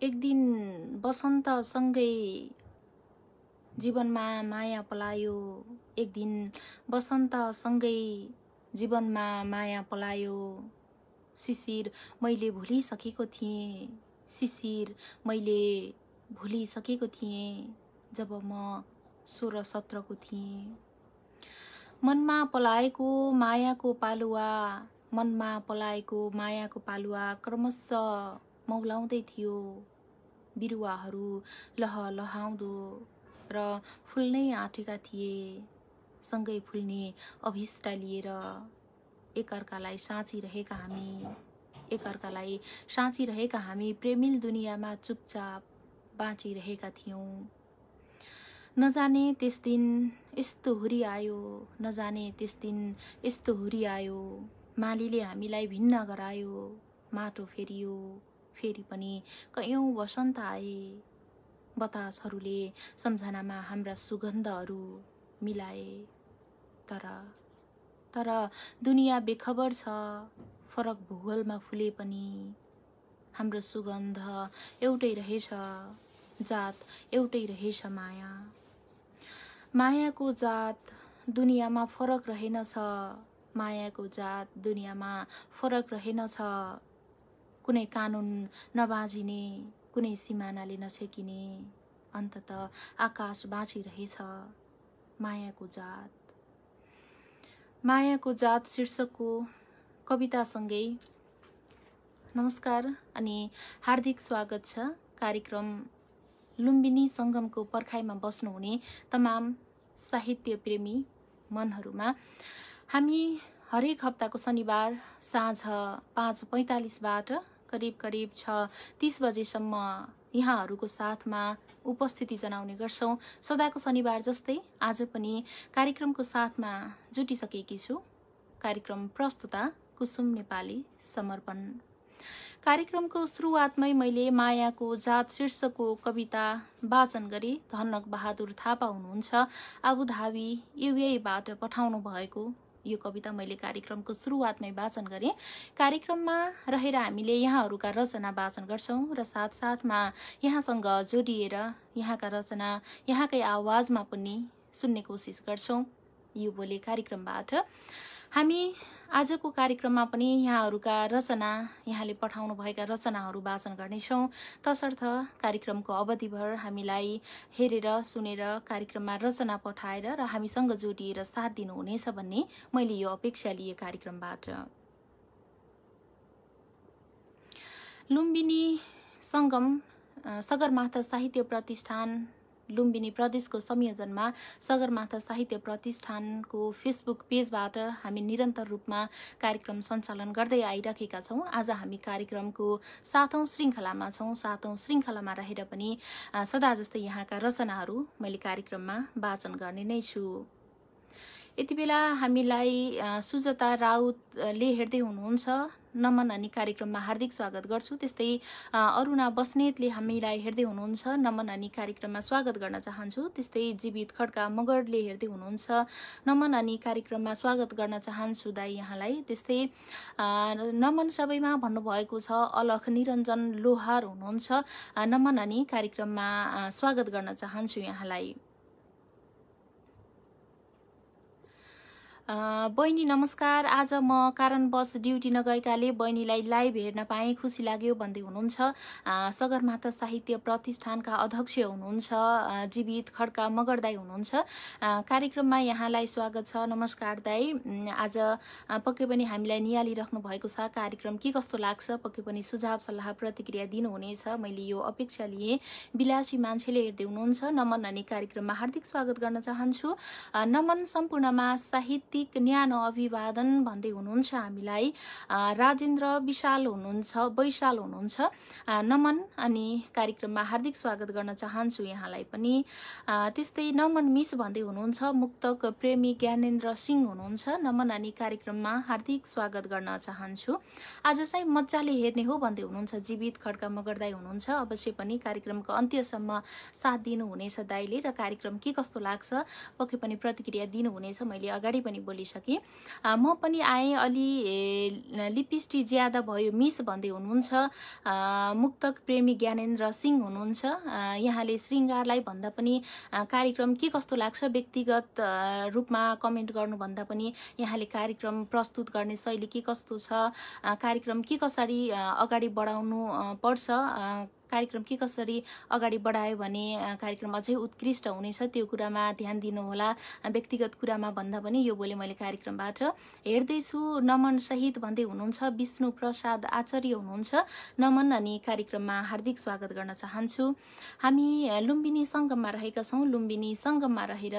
एक दिन बसन्तसँगै जीवनमा माया पलायो। एक दिन बसन्तसँगै जीवनमा माया पलायो। शिशिर मैले भुलिसकेको थिएँ। शिशिर मैले भुलिसकेको थिएँ जब म 16-17 को थिएँ। मनमा पलाएको मायाको पालुवा, मनमा पलाएको मायाको पालुवा क्रमशः मौलाउँदै थियो। बिरुवाहरू लहलहाउँदो र फुल्नै आँटेका थिए। सँगै फुल्ने अभिष्ट लिएर एकअर्कालाई साँचिरहेका हामी, एकअर्कालाई साँचिरहेका हामी प्रेमिल दुनियाँमा चुपचाप बाँचिरहेका थियौं। नजाने त्यस दिन यस्तो हुरी आयो, नजाने त्यस दिन यस्तो हुरी आयो। मालीले हामीलाई भिन्न गरायो। माटो फेरियो, फेरि पनि कयौं वसन्त आए। बतासहरूले सम्झनामा हाम्रा सुगन्धहरू मिलाए। तर दुनियाँ बेखबर छ। फरक भूगोलमा फुले पनि हाम्रो सुगन्ध एउटै रहेछ। जात एउटै रहेछ। माया मायाको जात दुनियाँमा फरक रहेनछ। मायाको जात दुनियाँमा फरक रहेनछ। कुनै कानुन नबाझिने, कुनै सिमानाले नछेकिने, अन्ततः आकाश बाँचिरहेछ। मायाको जात, मायाको जात शीर्षकको कवितासँगै नमस्कार अनि हार्दिक स्वागत छ कार्यक्रम लुम्बिनी संगमको पर्खाइमा बस्नुहुने तमाम साहित्य प्रेमी मनहरूमा। हामी हरेक हप्ताको शनिबार साँझ 5:45बाट करिब 6:30 बजेसम्म यहाँहरूको साथमा उपस्थिति जनाउने गर्छौं। सदाको शनिबार जस्तै आज पनि कार्यक्रमको साथमा जुटिसकेकी छु। कार्यक्रम प्रस्तुता कुसुम नेपाली समर्पण। कार्यक्रमको सुरुवातमै मैले मायाको जात शीर्षकको कविता वाचन गरे। धनक बहादुर थापा हुनुहुन्छ आबुधाबी युएबाट पठाउनु भएको यो कविता मैले कार्यक्रमको सुरुवातमै वाचन गरे। कार्यक्रममा रहेर हामीले यहाँहरूका रचना वाचन गर्छौं र साथसाथमा यहाँसँग जोडिएर यहाँका रचना यहाँकै आवाजमा पनि सुन्ने कोसिस गर्छौं। यो बोले कार्यक्रमबाट हामी आजको कार्यक्रममा पनि यहाँहरूका रचना, यहाँले पठाउनु भएका रचनाहरू वाचन गर्नेछौँ। तसर्थ कार्यक्रमको अवधिभर हामीलाई हेरेर सुनेर कार्यक्रममा रचना पठाएर र हामीसँग जोडिएर साथ दिनुहुनेछ भन्ने मैले यो अपेक्षा लिए कार्यक्रमबाट। लुम्बिनी संगम सगरमाथा साहित्य प्रतिष्ठान लुम्बिनी प्रदेशको संयोजनमा सगरमाथा साहित्य प्रतिष्ठानको फेसबुक पेजबाट हामी निरन्तर रूपमा कार्यक्रम सञ्चालन गर्दै आइरहेका छौं। आज हामी कार्यक्रमको 7औं श्रृङ्खलामा छौं। 7औं श्रृङ्खलामा रहेर पनि सदा जस्तै यहाँका रचनाहरू मैले कार्यक्रममा वाचन गर्ने नै छु। यति बेला हामीलाई सुजता राउतले हेर्दै हुनुहुन्छ। नमन अनि कार्यक्रममा हार्दिक स्वागत गर्छु। त्यस्तै अरुणा बस्नेतले हामीलाई हेर्दै हुनुहुन्छ। नमन अनि कार्यक्रममा स्वागत गर्न चाहन्छु। त्यस्तै जीवित खड्का मगरले हेर्दै हुनुहुन्छ। नमन अनि कार्यक्रममा स्वागत गर्न चाहन्छु दाइ यहाँलाई। त्यस्तै नमन सबैमा भन्नुभएको छ। अलख निरञ्जन लोहार हुनुहुन्छ। नमन अनि कार्यक्रममा स्वागत गर्न चाहन्छु यहाँलाई। बहिनी नमस्कार। आज म कारणवश ड्युटी नगएकाले बहिनीलाई लाइभ हेर्न पाएँ, खुसी लाग्यो भन्दै हुनुहुन्छ। सगरमाथा साहित्य प्रतिष्ठानका अध्यक्ष हुनुहुन्छ जीवित खड्का मगर दाई हुनुहुन्छ। कार्यक्रममा यहाँलाई स्वागत छ। नमस्कार दाई। आज पक्कै पनि हामीलाई निहालिराख्नु भएको छ। कार्यक्रम के कस्तो लाग्छ पक्कै पनि सुझाव सल्लाह प्रतिक्रिया दिनुहुनेछ मैले यो अपेक्षा लिए। बिलासी मान्छेले हेर्दै हुनुहुन्छ। नमन अनि कार्यक्रममा हार्दिक स्वागत गर्न चाहन्छु। नमन सम्पूर्णमा साहित्यिक न्यानो अभिवादन भन्दै हुनुहुन्छ हामीलाई। राजेन्द्र विशाल हुनुहुन्छ। नमन अनि कार्यक्रममा हार्दिक स्वागत गर्न चाहन्छु यहाँलाई पनि। त्यस्तै नमन मिस भन्दै हुनुहुन्छ। मुक्तक प्रेमी ज्ञानेन्द्र सिंह हुनुहुन्छ। नमन अनि कार्यक्रममा हार्दिक स्वागत गर्न चाहन्छु। आज चाहिँ मजाले हेर्ने हो भन्दै हुनुहुन्छ जीवित खड्का मगरदाई हुनुहुन्छ। अवश्य पनि कार्यक्रमको अन्त्यसम्म साथ दिनुहुनेछ दाइले र कार्यक्रम के कस्तो लाग्छ पक्कै पनि प्रतिक्रिया दिनुहुनेछ। मैले अगाडि पनि बोलिसकेँ। म पनि आएँ, अलि लिपिस्टी ज्यादा भयो मिस भन्दै हुनुहुन्छ। मुक्तक प्रेमी ज्ञानेन्द्र सिंह हुनुहुन्छ। यहाँले श्रृङ्गारलाई भन्दा पनि कार्यक्रम के कस्तो लाग्छ व्यक्तिगत रूपमा कमेन्ट गर्नुभन्दा पनि यहाँले कार्यक्रम प्रस्तुत गर्ने शैली के कस्तो छ, कार्यक्रम के कसरी अगाडि बढाउनु पर्छ, कार्यक्रम के कसरी अगाडि बढायो भने कार्यक्रम अझै उत्कृष्ट हुनेछ त्यो कुरामा ध्यान दिनुहोला। व्यक्तिगत कुरामा भन्दा पनि यो बोले मैले कार्यक्रमबाट हेर्दैछु। नमन सहित भन्दै हुनुहुन्छ। विष्णु प्रसाद आचार्य हुनुहुन्छ। नमन अनि कार्यक्रममा हार्दिक स्वागत गर्न चाहन्छु। हामी लुम्बिनी सङ्गममा रहेका छौँ। लुम्बिनी सङ्गममा रहेर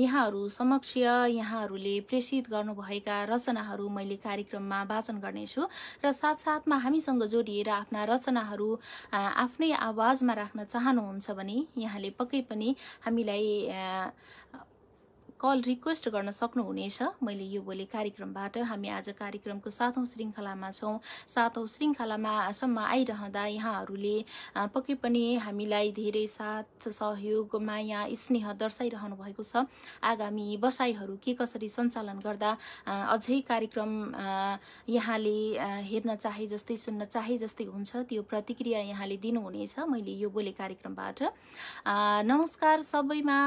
यहाँहरू समक्ष यहाँहरूले प्रेषित गर्नुभएका रचनाहरू मैले कार्यक्रममा वाचन गर्नेछु र साथसाथमा हामीसँग जोडिएर आफ्ना रचनाहरू आफ्नै आवाजमा राख्न चाहनुहुन्छ भने यहाँले पक्कै पनि हामीलाई कल रिक्वेस्ट गर्न सक्नुहुनेछ। मैले यो बोले कार्यक्रमबाट हामी आज कार्यक्रमको 7औं श्रृङ्खलामा छौँ। 7औं श्रृङ्खलामा सम्म आइरहँदा यहाँहरूले पक्कै पनि हामीलाई धेरै साथ सहयोग माया स्नेह दर्शाइरहनु भएको छ। आगामी बसाइहरू के कसरी सञ्चालन गर्दा अझै कार्यक्रम यहाँले हेर्न चाहे जस्तै सुन्न चाहे जस्तै हुन्छ त्यो प्रतिक्रिया यहाँले दिनुहुनेछ मैले यो बोले कार्यक्रमबाट। नमस्कार सबैमा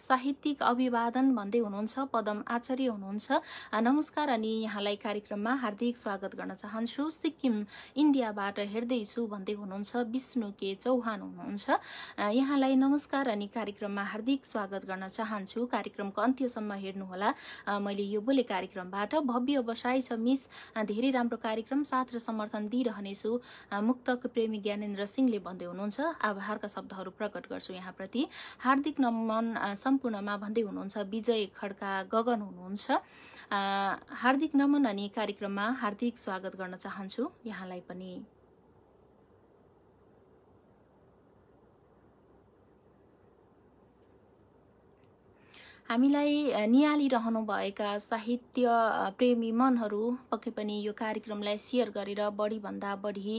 साहित्यिक अभिवादन भन्दै हुनुहुन्छ। पदम आचार्य हुनुहुन्छ। नमस्कार अनि यहाँलाई कार्यक्रममा हार्दिक स्वागत गर्न चाहन्छु। सिक्किम इन्डियाबाट हेर्दैछु भन्दै हुनुहुन्छ। विष्णु के चौहान हुनुहुन्छ। यहाँलाई नमस्कार अनि कार्यक्रममा हार्दिक स्वागत गर्न चाहन्छु। कार्यक्रमको अन्त्यसम्म हेर्नुहोला। मैले यो बोले कार्यक्रमबाट भव्य बसाइ छ मिस, धेरै राम्रो कार्यक्रम, साथ र समर्थन दिइरहनेछु। मुक्तक प्रेमी ज्ञानेन्द्र सिंहले भन्दै हुनुहुन्छ। आभारका शब्दहरू प्रकट गर्छु यहाँप्रति। हार्दिक नमन सम्पूर्णमा भन्दै हुनुहुन्छ। विजय खड्का गगन हुनुहुन्छ। हार्दिक नमन अनि कार्यक्रममा हार्दिक स्वागत गर्न चाहन्छु यहाँलाई पनि। हामीलाई निहालिरहनुभएका साहित्य प्रेमी मनहरू पक्कै पनि यो कार्यक्रमलाई सेयर गरेर बढीभन्दा बढी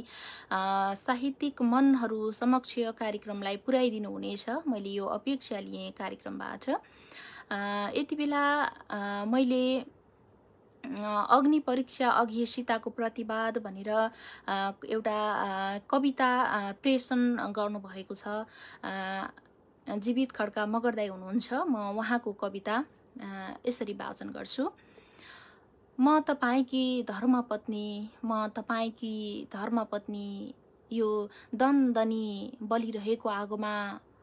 साहित्यिक मनहरू समक्ष कार्यक्रमलाई पुर्याइदिनु हुनेछ। मैले यो अपेक्षा लिएँ कार्यक्रमबाट। यति बेला मैले अग्नि परीक्षा अघि सीताको प्रतिवाद भनेर एउटा कविता प्रेषण गर्नुभएको छ। जीवित खड्का मगरदाई हुनुहुन्छ। म उहाँको कविता यसरी वाचन गर्छु। म तपाईकी धर्मपत्नी, म तपाईकी धर्मपत्नी, यो दनदनी बलिरहेको आगोमा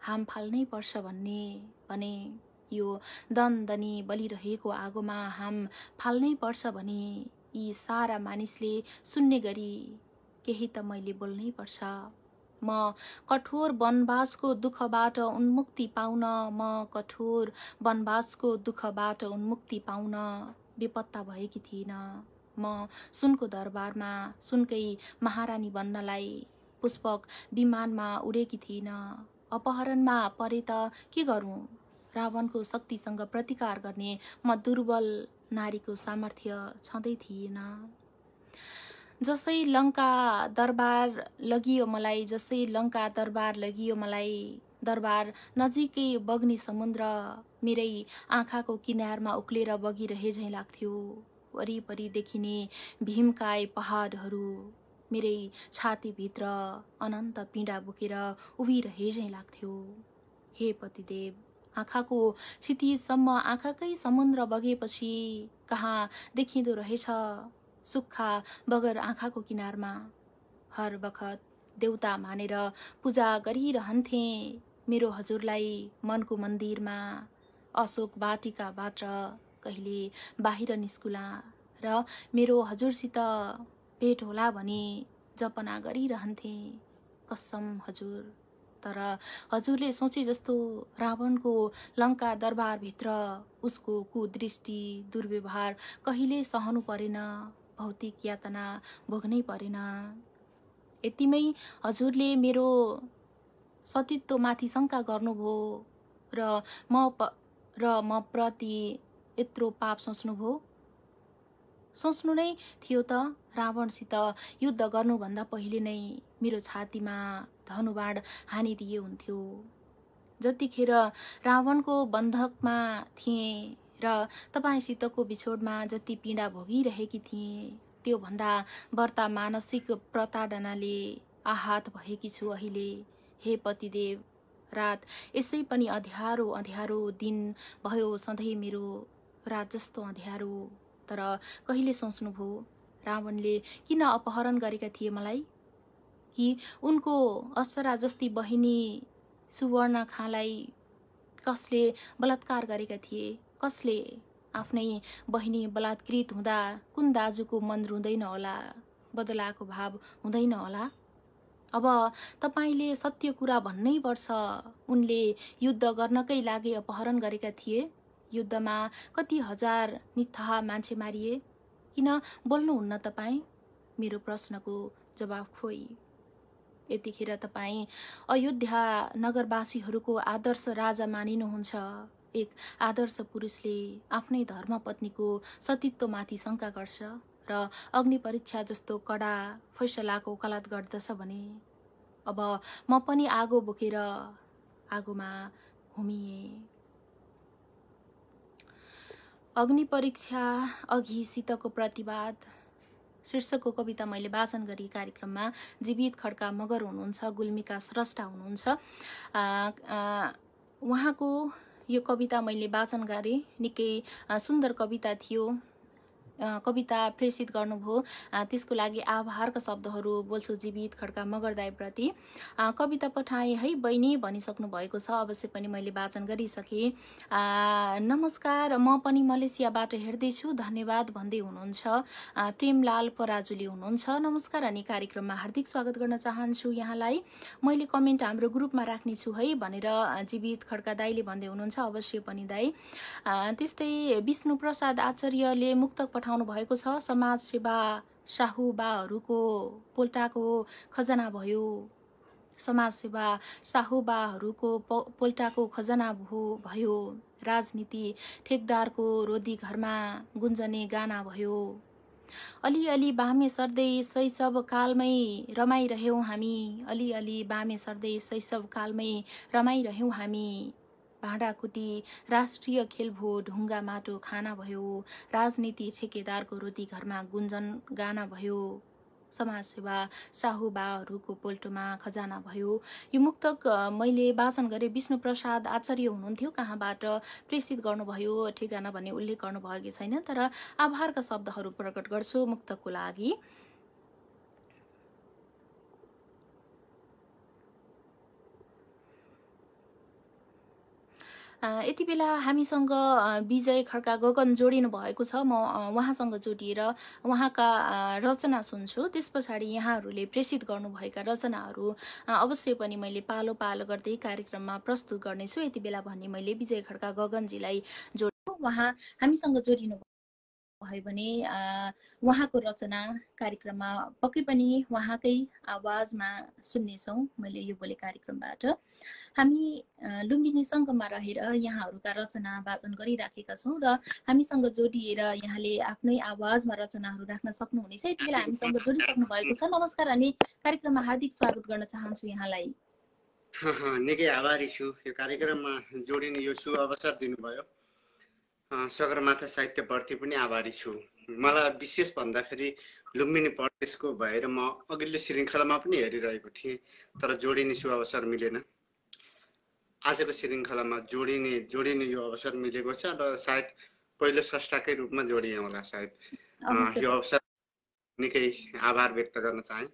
हाम फाल्नै पर्छ भने यो दनदनी बलिरहेको आगोमा हाम फाल्नै पर्छ भने यी सारा मानिसले सुन्ने गरी केही त मैले बोल्नै पर्छ। म कठोर वनवासको दुःखबाट उन्मुक्ति पाउन, म कठोर वनवासको दुःखबाट उन्मुक्ति पाउन बेपत्ता भएकी थिइन। म सुनको दरबारमा सुनकै महारानी बन्नलाई पुष्पक विमानमा उडेकी थिइन। अपहरणमा परे त के गरौँ? रावणको शक्तिसँग प्रतिकार गर्ने म दुर्बल नारीको सामर्थ्य छँदै थिएन। जसै लङ्का दरबार लगियो मलाई, जसै लङ्का दरबार लगियो मलाई, दरबार नजिकै बग्ने समुद्र मेरै आँखाको किनारमा उक्लेर बगिरहे झैँ लाग्थ्यो। वरिपरि देखिने भीमकाय पहाडहरू मेरै छातीभित्र अनन्त पीडा बोकेर उभिरहे झैँ लाग्थ्यो। हे पतिदेव, आँखाको क्षितिजसम्म आँखाकै समुद्र बगेपछि कहाँ देखिँदो रहेछ सुक्खा बगर आँखाको किनारमा। हर बखत देउता मानेर पूजा गरिरहन्थे मेरो हजुरलाई मनको मन्दिरमा। अशोक वाटिकाबाट कहिले बाहिर निस्कुला र मेरो हजुरसित भेट होला भनी जपना गरिरहन्थे। कसम हजुर, तर हजुरले सोचे जस्तो रावणको लङ्का दरबारभित्र उसको कुदृष्टि दुर्व्यवहार कहिले सहनु परेन, भौतिक यातना भोग्नै परेन। यतिमै हजुरले मेरो सतीत्वमाथि शङ्का गर्नुभयो र म प्रति यत्रो पाप सोच्नुभयो। सोच्नु नै थियो त रावणसित युद्ध गर्नुभन्दा पहिले नै मेरो छातीमा धनुबाण हानिदिए हुन्थ्यो। जतिखेर रावणको बन्धकमा थिएँ र र तपाईसितको बिछोडमा जति पीडा भोगिरहेकी थिएँ त्योभन्दा बढ्ता मानसिक प्रताडनाले आहत भएकी छु अहिले। हे पतिदेव, रात यसै पनि अँध्यारो अँध्यारो दिन भयो, सधैँ मेरो रात जस्तो अँध्यारो। तर कहिले सोच्नुभयो रावणले किन अपहरण गरेका थिए मलाई? कि उनको अप्सरा जस्ती बहिनी सुवर्णखालाई कसले बलात्कार गरेका थिए? कसले? आफ्नै बहिनी बलात्कृत हुँदा कुन दाजुको मन रुँदैन होला, बदलाको भाव हुँदैन होला? अब तपाईले सत्य कुरा भन्नै पर्छ। उनले युद्ध गर्नकै लागि अपहरण गरेका थिए। युद्धमा कति हजार निथाहा मान्छे मारिए। किन बोल्नुहुन्न तपाईँ? मेरो प्रश्नको जवाफ खोइ। यतिखेर तपाईँ अयोध्या नगरवासीहरूको आदर्श राजा मानिनुहुन्छ। एक आदर्श पुरुषले आफ्नै धर्मपत्नीको सतीत्वमाथि शङ्का गर्छ र अग्नि परीक्षा जस्तो कडा फैसलाको वकालत गर्दछ भने अब म पनि आगो बोकेर आगोमा हुमिएँ। अग्नि परीक्षा अघि सीताको प्रतिवाद शीर्षकको कविता मैले वाचन गरी कार्यक्रममा जीवित खड्का मगर हुनुहुन्छ, गुल्मीका स्रष्टा हुनुहुन्छ। उहाँको यो कविता मैले वाचन गरेँ। निकै सुन्दर कविता थियो। कविता प्रेषित गर्नुभयो, त्यसको लागि आभारका शब्दहरू बोल्छु जीवित खड्का मगर दाइप्रति। कविता पठाए है बहिनी भनिसक्नु भएको छ, अवश्य पनि मैले वाचन गरिसकेँ। नमस्कार, म पनि मलेसियाबाट हेर्दैछु, धन्यवाद भन्दै हुनुहुन्छ। प्रेमलाल पराजुली हुनुहुन्छ, नमस्कार अनि कार्यक्रममा हार्दिक स्वागत गर्न चाहन्छु यहाँलाई। मैले कमेन्ट हाम्रो ग्रुपमा राख्नेछु है भनेर जीवित खड्का दाइले भन्दै हुनुहुन्छ, अवश्य पनि दाइ। त्यस्तै विष्णु प्रसाद आचार्यले मुक्तक पठाउनु भएको छ। समाज सेवा साहुबाहरूको पोल्टाको खजना भयो। समाज सेवा साहुबाहरूको पोल्टाको खजना भयो। राजनीति ठेकदारको रोदी घरमा गुन्जने गाना भयो। अलिअलि बामे सर्दै शैशव कालमै रमाइरह्यौँ हामी। अलिअलि बामे सर्दै शैशव कालमै रमाइरह्यौँ हामी। भाँडाकुटी राष्ट्रिय खेल भो, ढुङ्गा माटो खाना भयो। राजनीति ठेकेदारको रोटी घरमा गुन्जन गाना भयो। समाजसेवा साहुबाहरूको पोल्टोमा खजाना भयो। यो मुक्तक मैले वाचन गरेँ। विष्णु प्रसाद आचार्य हुनुहुन्थ्यो, कहाँबाट प्रेषित गर्नुभयो ठेगाना भन्ने उल्लेख गर्नुभयो कि छैन, तर आभारका शब्दहरू प्रकट गर्छु मुक्तकको लागि। यति बेला हामीसँग विजय खड्का गगन जोडिनु भएको छ। म उहाँसँग जोडिएर उहाँका रचना सुन्छु। त्यस पछाडि यहाँहरूले प्रेषित गर्नुभएका रचनाहरू अवश्य पनि मैले पालो पालो गर्दै कार्यक्रममा प्रस्तुत गर्नेछु। यति बेला भन्ने मैले विजय खड्का गगनजीलाई जोड्छु। उहाँ हामीसँग जोडिनु भयो भने उहाँको रचना कार्यक्रममा पक्कै पनि उहाँकै आवाजमा सुन्नेछौँ। मैले यो बोले कार्यक्रमबाट हामी लुम्बिनी सङ्गममा रहेर यहाँहरूका रचना वाचन गरिराखेका छौँ र हामीसँग जोडिएर यहाँले आफ्नै आवाजमा रचनाहरू राख्न सक्नुहुनेछ। यति बेला हामीसँग जोडिसक्नु भएको छ। नमस्कार अनि कार्यक्रममा हार्दिक स्वागत गर्न चाहन्छु यहाँलाई। निकै आभारी छु यो कार्यक्रममा जोडिने यो शुभ अवसर दिनुभयो। सगरमाथा साहित्य प्रति पनि आभारी छु। मलाई विशेष भन्दाखेरि लुम्बिनी प्रदेशको भएर म अघिल्लो श्रृङ्खलामा पनि हेरिरहेको थिएँ, तर जोडिने शुभ अवसर मिलेन। आजको श्रृङ्खलामा जोडिने यो अवसर मिलेको छ र सायद पहिलो स्रष्टाकै रूपमा जोडिएँ होला सायद। यो अवसर निकै आभार व्यक्त गर्न चाहे।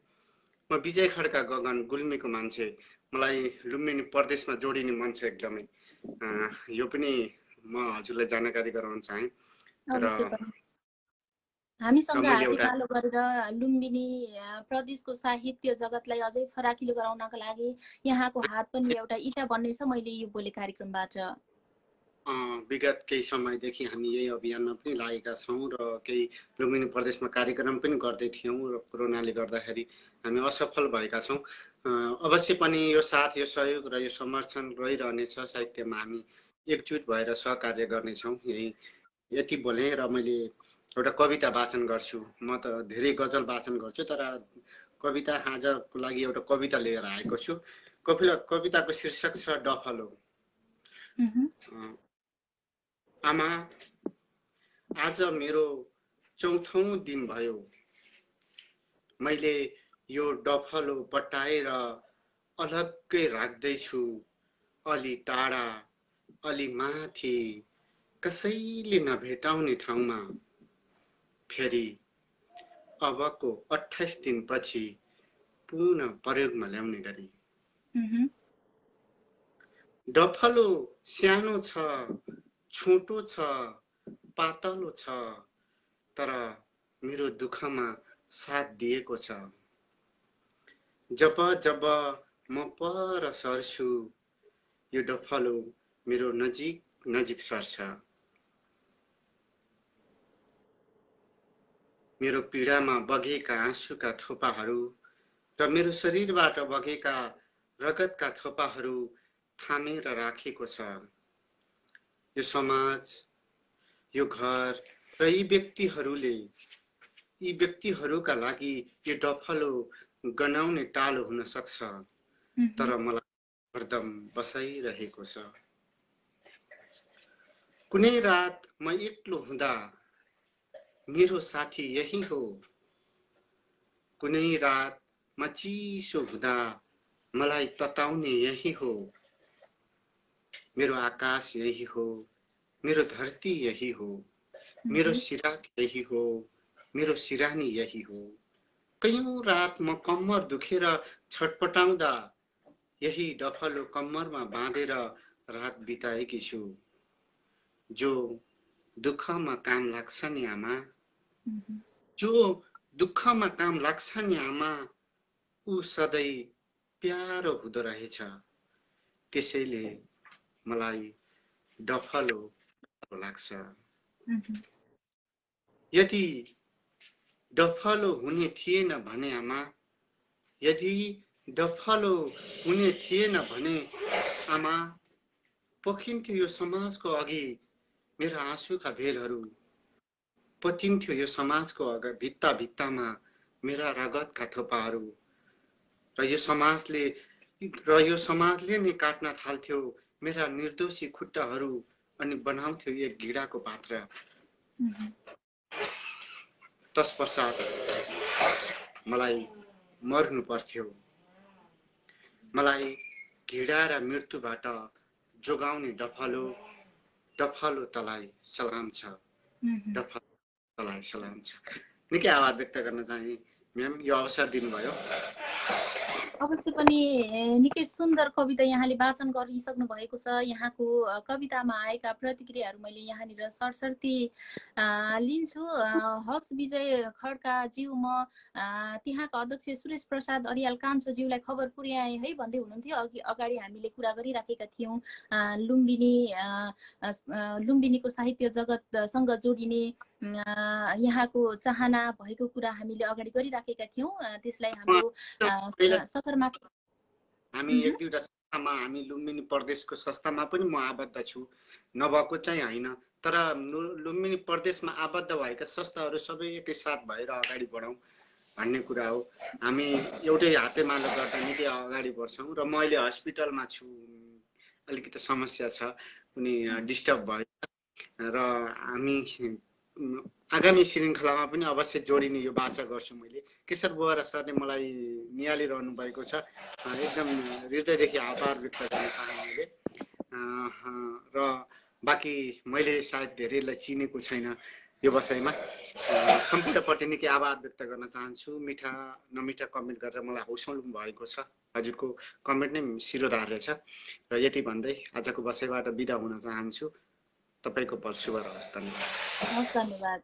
म विजय खड्का गगन गुल्मीको मान्छे। मलाई लुम्बिनी प्रदेशमा जोडिने मन छ एकदमै। यो पनि म हजुरलाई जानकारी गराउन चाहे। हामीसँग हात तालो गरेर लुम्बिनी प्रदेशको साहित्य जगतलाई अझै फराकिलो गराउनका लागि यहाँको हात पनि एउटा इटा बन्ने छ। मैले यो बोले कार्यक्रमबाट विगत केही समयदेखि हामी यही अभियानमा पनि लागेका छौँ र केही लुम्बिनी प्रदेशमा कार्यक्रम पनि गर्दै थियौँ र कोरोनाले गर्दाखेरि हामी असफल भएका छौँ। अवश्य पनि यो साथ, यो सहयोग र यो समर्थन रहिरहनेछ। साहित्यमा हामी एकजुट भएर सहकार्य गर्नेछौँ। यति बोले र मैले एउटा कविता वाचन गर्छु। म त धेरै गजल वाचन गर्छु, तर कविता आजको लागि एउटा कविता लिएर आएको छु। कविताको शीर्षक छ डफलो। आमा, आज मेरो चौथौं दिन भयो मैले यो डफलो पटाएर अलग्गै राख्दैछु अलि टाढा अलि माथि कसैले नभेटाउने ठाउँमा फेरि अबको 28 दिनपछि पुनः प्रयोगमा ल्याउने गरी डफलो सानो छ छोटो छ पातलो छ तर मेरो दुःखमा साथ दिएको छ जब जब म पर सर्छु यो डफलो मेरो नजिक नजिक सर्छ मेरो पीडामा बगेका आँसुका थोपाहरू र मेरो शरीरबाट बगेका रगतका थोपाहरू थामेर राखेको छ यो समाज यो घर र यी व्यक्तिहरूका लागि यो डफलो गनाउने टालो हुन सक्छ तर मलाई हरदम बसाइरहेको छ कुनै रात म एक्लो हुँदा मेरो साथी यही हो कुनै रात म चिसो हुँदा मलाई तताउने यही हो मेरो आकाश यही हो मेरो धरती यही हो मेरो सिराक यही हो मेरो सिरानी यही हो कयौं रात म कम्मर दुखेर छटपटाउँदा यही डफलो कम्मरमा बाँधेर रात बिताएकी छु जो दुःखमा काम लाग्छ नि आमा जो दुःखमा काम लाग्छ नि आमा ऊ सधैँ प्यारो हुँदो रहेछ त्यसैले मलाई डफलो लाग्छ यदि डफलो हुने थिएन भने आमा यदि डफलो हुने थिएन भने आमा पोखिन्थ्यो यो समाजको अघि मेरा आँसुका भेलहरू पोखिन्थ्यो यो समाजको अघि भित्ता भित्तामा मेरा रगतका थोपाहरू र यो समाजले नै काट्न थाल्थ्यो मेरा निर्दोषी खुट्टाहरू अनि बनाउँथ्यो एक घिडाको पात्र तत्पश्चात मलाई मर्नु पर्थ्यो मलाई घिडा र मृत्युबाट जोगाउने डफलो तलाई सलाम छ डफलो तलाई सलाम छ निकै आभार व्यक्त गर्न चाहे म्याम यो अवसर दिनुभयो अवश्य पनि निकै सुन्दर कविता यहाँले वाचन गरिसक्नु भएको छ यहाँको कवितामा आएका प्रतिक्रियाहरू मैले यहाँनिर सरसर्ती लिन्छु हस विजय खड्का ज्यू म त्यहाँका अध्यक्ष सुरेश प्रसाद अरियाल कान्छो ज्यूलाई खबर पुर्याए है भन्दै हुनुहुन्थ्यो अगाडि हामीले कुरा गरिराखेका थियौँ लुम्बिनीको साहित्य जगतसँग जोडिने यहाँको चाहना भएको कुरा हामीले अगाडि गरिराखेका थियौँ त्यसलाई हाम्रो सगरमाथा हामी एक दुईवटा संस्थामा हामी लुम्बिनी प्रदेशको संस्थामा पनि म आबद्ध छु नभएको चाहिँ होइन तर लुम्बिनी प्रदेशमा आबद्ध भएका संस्थाहरू सबै एकैसाथ भएर अगाडि बढौँ भन्ने कुरा हो हामी एउटै हातेमालो गर्दा निकै अगाडि बढ्छौँ र म अहिले हस्पिटलमा छु अलिकति समस्या छ कुनै डिस्टर्ब भयो र हामी आगामी श्रृङ्खलामा पनि अवश्य जोडिने यो बाचा गर्छु मैले केशर बोहरा सरले मलाई निहालिरहनु भएको छ एकदम हृदयदेखि आभार व्यक्त गर्न चाहे मैले र बाँकी मैले सायद धेरैलाई चिनेको छैन यो विषयमा सम्पूर्णप्रति निकै आभार व्यक्त गर्न चाहन्छु मिठा नमिठा कमेन्ट गरेर मलाई हौसला भएको छ हजुरको कमेन्ट नै शिरोधार रहेछ र यति भन्दै आजको विषयबाट बिदा हुन चाहन्छु तपाईको पल शुभ रहोस् धन्यवाद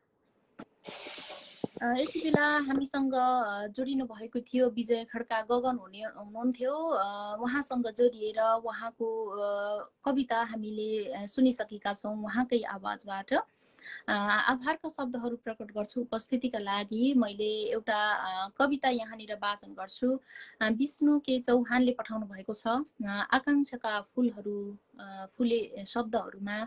यति बेला हामीसँग जोडिनु भएको थियो विजय खड्का गगन हुनुहुन्थ्यो उहाँसँग जोडिएर उहाँको कविता हामीले सुनिसकेका छौँ उहाँकै आवाजबाट आभारका शब्दहरू प्रकट गर्छु उपस्थितिका लागि मैले एउटा कविता यहाँनिर वाचन गर्छु विष्णु के चौहानले पठाउनु भएको छ आकांक्षाका फुलहरू फुले शब्दहरूमा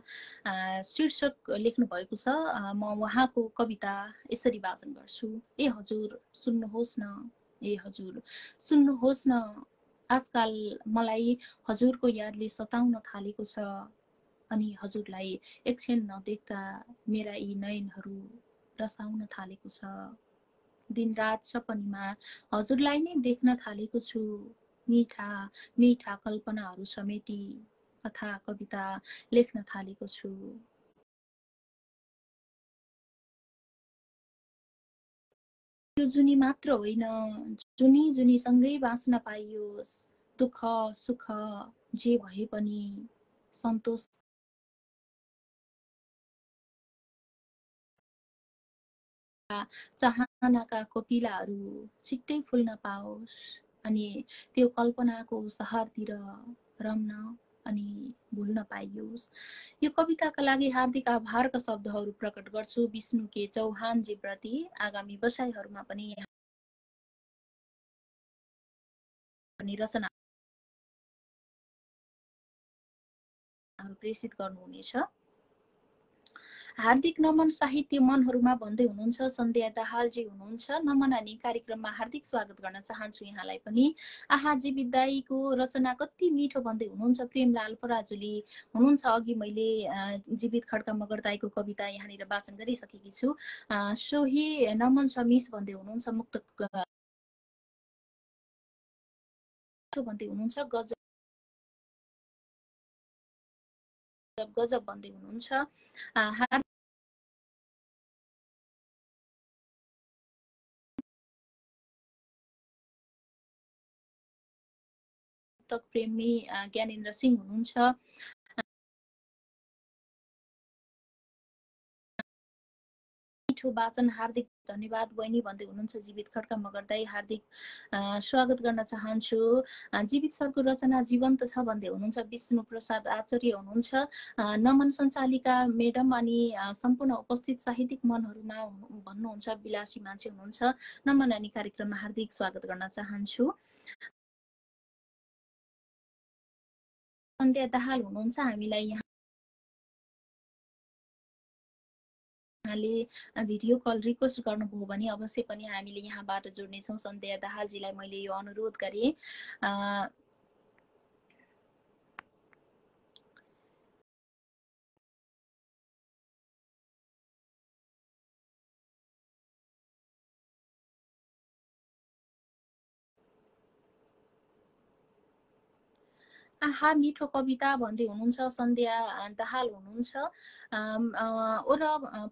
शीर्षक लेख्नु भएको छ म उहाँको कविता यसरी वाचन गर्छु ए हजुर सुन्नुहोस् न ए हजुर सुन्नुहोस् न आजकल मलाई हजुरको यादले सताउन थालेको छ अनि हजुरलाई एकछिन नदेख्दा मेरा यी नयनहरू रसाउन थालेको छ। दिनरात सपनीमा हजुरलाई नै देख्न थालेको छु। मिठा मिठा कल्पनाहरू समेटी कथा कविता लेख्न थालेको छु। यो जुनी मात्र होइन, जुनी जुनीसँगै बाँच्न पाइयोस्। दुःख सुख जे भए पनि सन्तोष चाहनाका कोपिलाहरू छिट्टै फुल्न पाओस् अनि त्यो कल्पनाको सहरतिर रम्न अनि भुल्न पाइयोस्। यो कविताका लागि हार्दिक आभारका शब्दहरू प्रकट गर्छु विष्णु के चौहानजी प्रति। आगामी बसाइहरूमा पनि रचना प्रेषित गर्नुहुनेछ। हार्दिक नमन साहित्य मनहरूमा भन्दै हुनुहुन्छ सन्ध्या दाहालजी हुनुहुन्छ। नमन अनि कार्यक्रममा हार्दिक स्वागत गर्न चाहन्छु यहाँलाई पनि। आहा जीवित दाईको रचना कति मिठो भन्दै हुनुहुन्छ प्रेमलाल पराजुली हुनुहुन्छ। अघि मैले जीवित खड्का मगर दाईको कविता यहाँनिर वाचन गरिसकेकी छु। सोही नमन समिस भन्दै हुनुहुन्छ। मुक्त भन्दै हुनुहुन्छ। गजब गजब भन्दै हुनुहुन्छ। प्रेमी ज्ञानेन्द्र सिंह हुनुहुन्छ। मिठो वाचन हार्दिक धन्यवाद बहिनी भन्दै हुनुहुन्छ जीवित खड्का मगर दाई। हार्दिक स्वागत गर्न चाहन्छु। जीवित सरको रचना जीवन्त छ भन्दै हुनुहुन्छ विष्णु प्रसाद आचार्य हुनुहुन्छ। नमन सञ्चालिका मेडम अनि सम्पूर्ण उपस्थित साहित्यिक मनहरूमा भन्नुहुन्छ विलासी मान्छे हुनुहुन्छ। नमन अनि कार्यक्रममा हार्दिक स्वागत गर्न चाहन्छु। सन्ध्या दाहाल हुनुहुन्छ। हामीलाई यहाँले भिडियो कल रिक्वेस्ट गर्नुभयो भने अवश्य पनि हामीले यहाँबाट जोड्नेछौँ। सन्ध्या दाहालजीलाई मैले यो अनुरोध गरेँ। आहा मिठो कविता भन्दै हुनुहुन्छ सन्ध्या दाहाल हुनुहुन्छ। ओर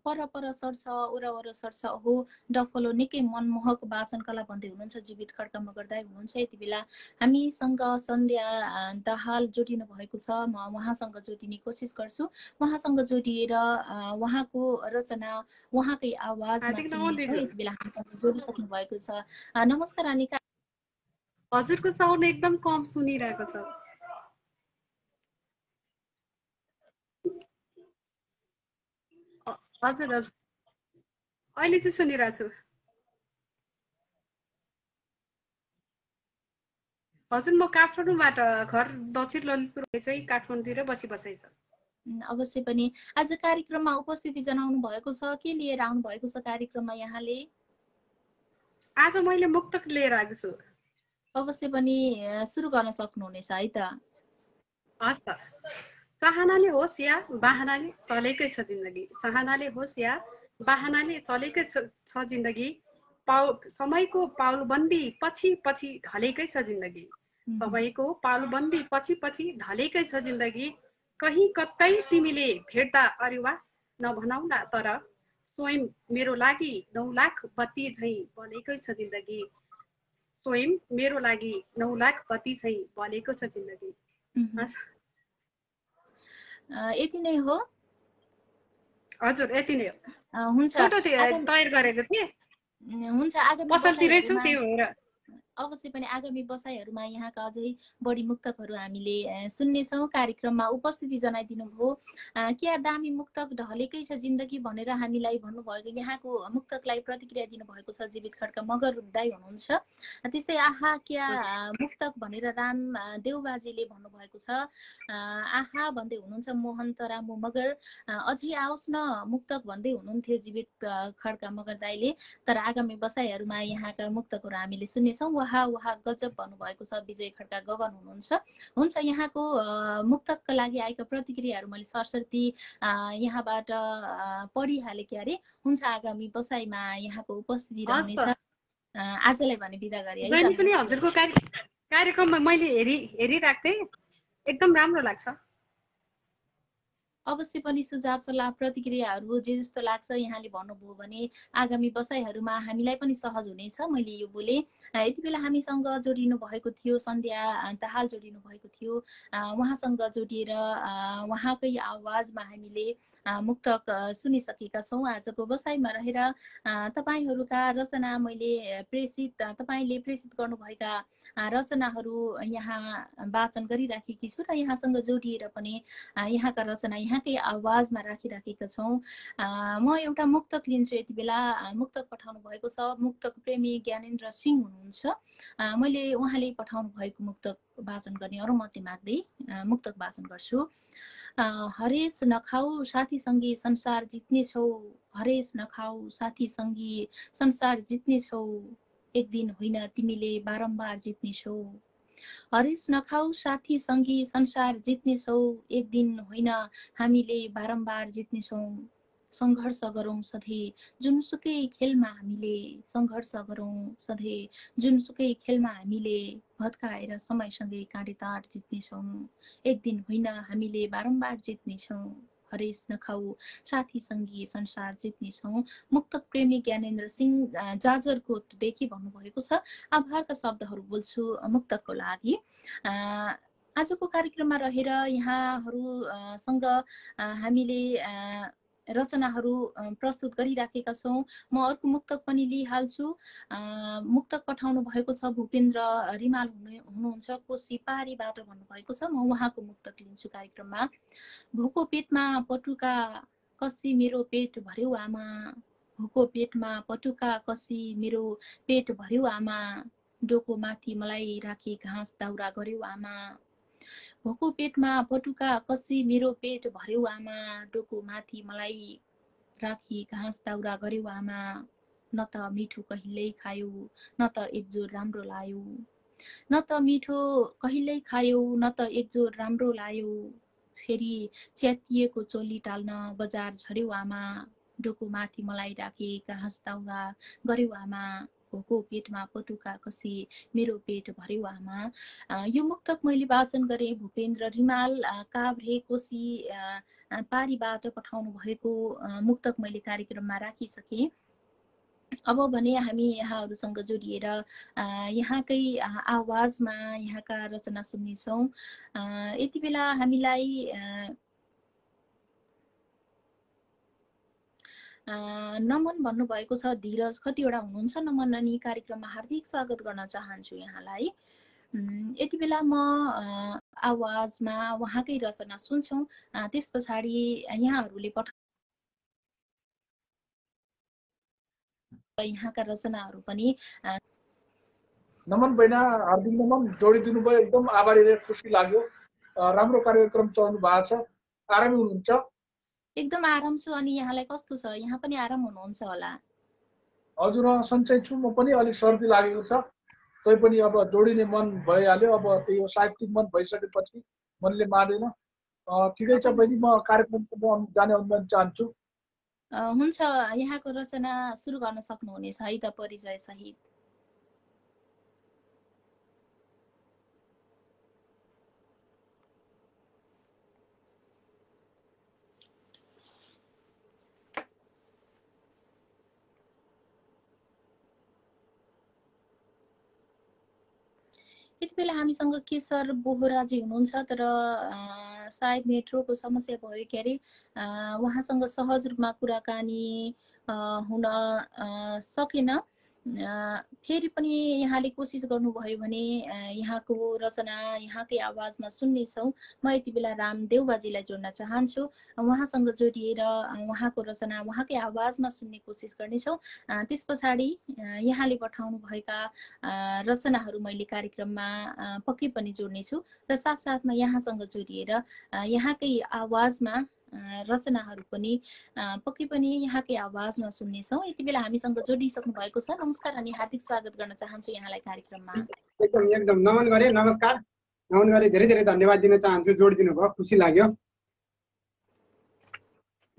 पर पर सर्छ ओर सर्छ हो डफलो निकै मनमोहक वाचन कला भन्दै हुनुहुन्छ जीवित खड्का मगर दाई हुनुहुन्छ। यति बेला हामीसँग सन्ध्या दाहाल जोडिनु भएको छ। म उहाँसँग जोडिने कोसिस गर्छु। उहाँसँग जोडिएर उहाँको रचना उहाँकै आवाजमा सुन्नेछौँ। यति बेला हामीसँग जोडिसक्नु भएको छ। नमस्कार अनिका। हजुरको साउन्ड एकदम कम सुनिरहेको छ। हजुर हजुर अहिले चाहिँ सुनिरहेको छु। हजुर म काठमाडौँबाट घर दक्षिण ललितपुर चाहिँ काठमाडौँतिर बसिबसाइ छ। अवश्य पनि आज कार्यक्रममा उपस्थिति जनाउनु भएको छ। के लिएर आउनु भएको छ कार्यक्रममा यहाँले? आज मैले मुक्तक लिएर आएको छु। अवश्य पनि सुरु गर्न सक्नुहुनेछ है त। हस् त। चाहनाले होस् या बाहनाले चलेकै छ जिन्दगी। चाहनाले होस् या बाहनाले चलेकै छ जिन्दगी। समयको पाउलबन्दी पछि पछि ढलेकै छ जिन्दगी। समयको पाउलबन्दी पछि पछि ढलेकै छ जिन्दगी। कहीँ कतै तिमीले भेट्दा अरेवा नभनाउला तर स्वयं मेरो लागि 9 लाख बत्ती झैँ बलेकै छ जिन्दगी। स्वयं मेरो लागि 9 लाख बत्ती झैँ बलेको छ जिन्दगी। यति नै हो? हजुर यति नै हो। हुन्छ। फोटो तयार गरेको थिएँ। हुन्छ आगामी पसलतिरै छु त्यो भएर। अवश्य पनि आगामी बसाइहरूमा यहाँका अझै बढी मुक्तकहरू हामीले सुन्नेछौँ। कार्यक्रममा उपस्थिति जनाइदिनु भयो। क्या दामी मुक्तक ढलेकै छ जिन्दगी भनेर हामीलाई भन्नुभएको यहाँको मुक्तकलाई प्रतिक्रिया दिनुभएको छ जीवित खड्का मगर दाई हुनुहुन्छ। त्यस्तै आहा क्या मुक्तक भनेर राम देउबाजीले भन्नुभएको छ। आहा भन्दै हुनुहुन्छ मोहन तरामु मगर। अझै आओस् न मुक्तक भन्दै हुनुहुन्थ्यो जीवित खड्का मगर दाईले। तर आगामी बसाइहरूमा यहाँका मुक्तकहरू हामीले सुन्नेछौँ। वाह वाह गजब भन्नुभएको छ विजय खड्का गगन हुनुहुन्छ। हुन्छ, यहाँको मुक्तकका लागि आएका प्रतिक्रियाहरू मैले सरस्वती यहाँबाट पढिहालेँ के अरे। हुन्छ, आगामी बसाइमा यहाँको उपस्थिति हस् रहनेछ। त आजलाई भने बिदा गरे है। जहिले पनि हजुरको कार्यक्रममा मैले हेरिरहेको थिएँ, एकदम राम्रो लाग्छ। अवश्य पनि सुझाव सल्लाह प्रतिक्रियाहरू जे जस्तो लाग्छ यहाँले भन्नुभयो भने आगामी बसाइहरूमा हामीलाई पनि सहज हुनेछ। मैले यो बोले यति बेला हामीसँग जोडिनु भएको थियो सन्ध्या दाहाल जोडिनु भएको थियो। उहाँसँग जोडिएर उहाँकै आवाजमा हामीले मुक्तक सुनिसकेका छौँ। आजको बसाइमा रहेर तपाईँहरूका रचना मैले तपाईँले प्रेषित गर्नुभएका रचनाहरू यहाँ वाचन गरिराखेकी छु र यहाँसँग जोडिएर पनि यहाँका रचना यहाँकै आवाजमा राखिराखेका छौँ। म एउटा मुक्तक लिन्छु। यति बेला मुक्तक पठाउनु भएको छ, मुक्तक प्रेमी ज्ञानेन्द्र सिंह हुनुहुन्छ। मैले उहाँले पठाउनु भएको मुक्तक वाचन गर्ने अनुमति माग्दै मुक्तक वाचन गर्छु। हरेस नखाऊ साथीसँगै संसार जित्नेछौ, हरेस नखाऊ साथीसँगै संसार जित्नेछौ, एक दिन होइन तिमीले बारम्बार जित्नेछौ। हरेस नखाऊ साथीसँगै संसार जित्नेछौ, एक दिन होइन हामीले बारम्बार जित्नेछौ। सङ्घर्ष गरौँ सधैँ जुनसुकै खेलमा हामीले, सङ्घर्ष गरौँ सधैँ जुनसुकै खेलमा हामीले, भत्काएर समयसँगै काँडेताड जित्नेछौँ, एक दिन होइन हामीले बारम्बार जित्नेछौँ। हरेस नखाऊ साथीसँगै संसार जित्नेछौँ। मुक्तक प्रेमी ज्ञानेन्द्र सिंह जाजरकोटदेखि भन्नुभएको छ। आभारका शब्दहरू बोल्छु मुक्तकको लागि। आजको कार्यक्रममा रहेर यहाँहरूसँग हामीले रचनाहरू प्रस्तुत गरिराखेका छौँ। म अर्को मुक्तक पनि लिइहाल्छु। मुक्तक पठाउनु भएको छ भूपेन्द्र रिमाल हुनुहुन्छ, कोशी पारीबाट भन्नुभएको छ। म उहाँको मुक्तक लिन्छु कार्यक्रममा। भोको पेटमा पटुका कसी मेरो पेट भर्यो आमा, भोको पेटमा पटुका कसी मेरो पेट भर्यो आमा, डोको माथि मलाई राखी घाँस दाउरा गर्यो आमा, भोको पेटमा पटुका कसी मेरो पेट भर्यो आमा, डोको माथि मलाई राखी घाँस दाउरा गर्यो आमा, न त मिठो कहिल्यै खायो न त एकजोर राम्रो लायो, न त मिठो कहिल्यै खायो न त एकजोर राम्रो लायो, फेरि च्यातिएको चोली टाल्न बजार झर्यो आमा, डोको माथि मलाई राखी घाँस दाउरा गर्यो आमा, भोको पेटमा पटुका कसी मेरो पेट भर्यो आमा। यो मुक्तक मैले वाचन गरेँ। भूपेन्द्र रिमाल काभ्रे कोशी पारीबाट पठाउनु भएको मुक्तक मैले कार्यक्रममा राखिसकेँ। अब भने हामी यहाँहरूसँग जोडिएर यहाँकै आवाजमा यहाँका रचना सुन्नेछौँ। यति बेला हामीलाई नमन भन्नुभएको छ धीरज कतिवटा हुनुहुन्छ। नमन अनि कार्यक्रममा हार्दिक स्वागत गर्न चाहन्छु यहाँलाई। यति बेला म आवाजमा उहाँकै रचना सुन्छौँ। त्यस पछाडि यहाँहरूले यहाँका रचनाहरू पनि। नमन बहिना, हार्दिक नमन, जोडिदिनु भयो, एकदम आभारी रहे, खुसी लाग्यो। राम्रो कार्यक्रम चलाउनु भएको छ। आरामै हुनुहुन्छ? एकदम आराम छु। अनि यहाँलाई कस्तो छ? यहाँ पनि आराम हुनुहुन्छ होला? हजुर, सन्चै छु। म पनि अलिक सर्दी लागेको छ, तै पनि अब जोडिने मन भइहाल्यो। अब त्यो साहित्यिक मन भइसकेपछि मनले मार्दैन। ठिकै छ बहिनी, म कार्यक्रमको जाने अनुमति चाहन्छु। हुन्छ, यहाँको रचना सुरु गर्न सक्नुहुनेछ है त परिचय सहित। यति बेला हामीसँग केशर बोहराजी हुनुहुन्छ, तर सायद नेटवर्कको समस्या भयो के अरे उहाँसँग सहज रूपमा कुराकानी हुन सकेन। फेरि पनि यहाँले कोसिस गर्नुभयो भने यहाँको रचना यहाँकै आवाजमा सुन्नेछौँ। म यति बेला रामदेव बाजीलाई जोड्न चाहन्छु। उहाँसँग जोडिएर उहाँको रचना उहाँकै आवाजमा सुन्ने कोसिस गर्नेछौँ। त्यस पछाडि यहाँले पठाउनु भएका रचनाहरू मैले कार्यक्रममा पक्कै पनि जोड्नेछु र साथसाथमा यहाँसँग जोडिएर यहाँकै आवाजमा रचनाहरू पनि पक्कै पनि यहाँकै आवाजमा सुन्नेछौँ। यति बेला हामीसँग जोडिसक्नु भएको छ। नमस्कार अनि हार्दिक स्वागत गर्न चाहन्छु यहाँलाई कार्यक्रममा। एकदम एकदम नमन गरे, नमस्कार नमन गरे, धेरै धेरै धन्यवाद दिन चाहन्छु। जोडिदिनु भयो, खुसी लाग्यो।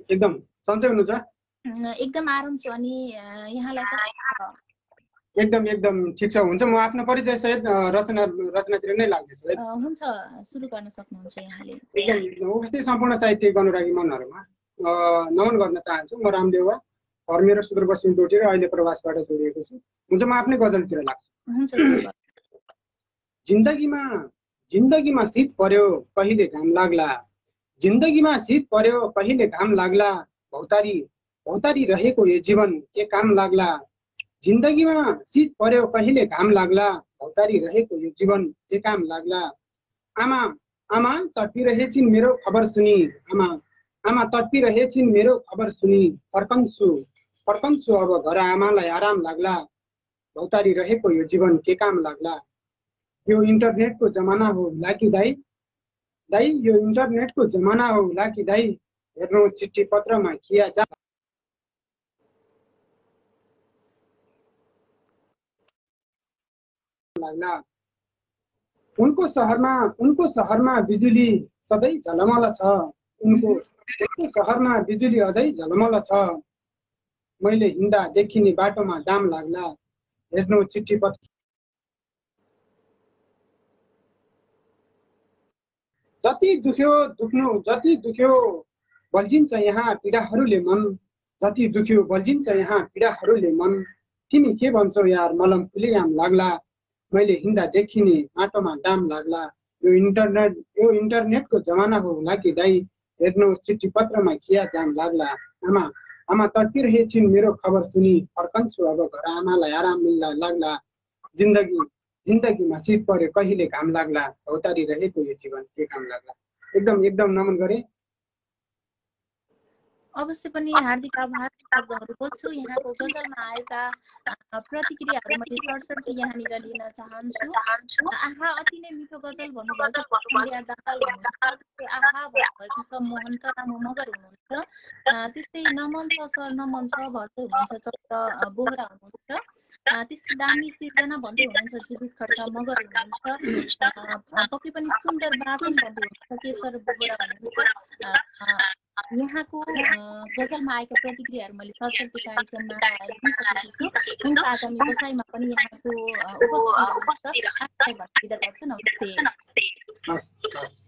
एकदम सन्चै हुनुहुन्छ? एकदम आराम छु। अनि यहाँलाई एकदम एकदम ठिक छ। हुन्छ, म आफ्नो परिचय सहित रचनातिर नै लाग्नेछु। हुन्छ, सुरु गर्न सक्नुहुन्छ यहाँले। एकदम उपस्थित सम्पूर्ण साहित्यिक अनुरागी मनहरूमा नमन गर्न चाहन्छु। म रामदेव घर मेरो सुदूरपश्चिम डोटी र अहिले प्रवासबाट जोडिएको छु। हुन्छ, म आफ्नै गजलतिर लाग्छु। हुन्छ। जिन्दगीमा शीत पर्यो कहिले घाम लाग्ला, जिन्दगीमा शीत पर्यो कहिले घाम लाग्ला, भौतारी रहेको यो जीवन के काम लाग्ला, जिन्दगीमा शीत पर्यो कहिले घाम लाग्ला, भौतारी रहेको यो जीवन के काम लाग्ला। आमा तडपिरहेछिन् मेरो खबर सुनि, आमा तडपिरहेछिन् मेरो खबर सुनि, फर्कन्छु अब घर आमालाई आराम लाग्ला, भौतारी रहेको यो जीवन के काम लाग्ला। यो इन्टरनेटको जमाना होला कि दाइ, यो इन्टरनेटको जमाना होला कि दाइ, हेर्नु चिठी पत्रमा किया जा लाग्ला। उनको सहरमा बिजुली सधैँ झलमल छ, उनको सहरमा बिजुली अझै झलमल छ, मैले हिँड्दा देखिने बाटोमा डाम लाग्ला, हेर्नु चिठी पत्र। जति दुख्यो बल्झिन्छ यहाँ पीडाहरूले मन, जति दुख्यो बल्झिन्छ यहाँ पीडाहरूले मन, तिमी के भन्छौ यार मलम फुलियाम लाग्ला, मैले हिँड्दा देखिने माटोमा डाम लाग्ला। यो इन्टरनेटको जमाना होला कि दाइ, हेर्नु चिठी पत्रमा किया जाम लाग्ला। आमा तडपिरहेछिन् मेरो खबर सुनि, फर्कन्छु अब घर आमालाई आराम मिल्ला लाग्ला, जिन्दगीमा शीत पर्यो कहिले घाम लाग्ला, भौतारी रहेको यो जीवन के काम लाग्ला। एकदम नमन गरे। अवश्य पनि हार्दिक आभार शब्दहरू बोल्छु। यहाँको गजलमा आएका प्रतिक्रियाहरू मैले सरसर्ती यहाँनिर लिन चाहन्छु। आहा अति नै मिठो गजल भन्नुभएको आहा भन्नुभएको छ मोहन तरामु मगर हुनुहुन्छ। त्यस्तै नमन छ सर नमन छ भन्दै हुनुहुन्छ चन्द्र बोहरा हुनुहुन्छ। त्यस्तै दामी सिर्जना भन्दै हुनुहुन्छ जीवित खड्का मगर हुनुहुन्छ। पक्कै पनि सुन्दर वाचन भन्दै हुनुहुन्छ केशर बोहरा हुनुहुन्छ। यहाँको गजलमा आएका प्रतिक्रियाहरू मैले सरस्वती कार्यक्रममा लिइसकेको छु। हुन्छ, आगामी बसाइमा पनि यहाँको नमस्ते।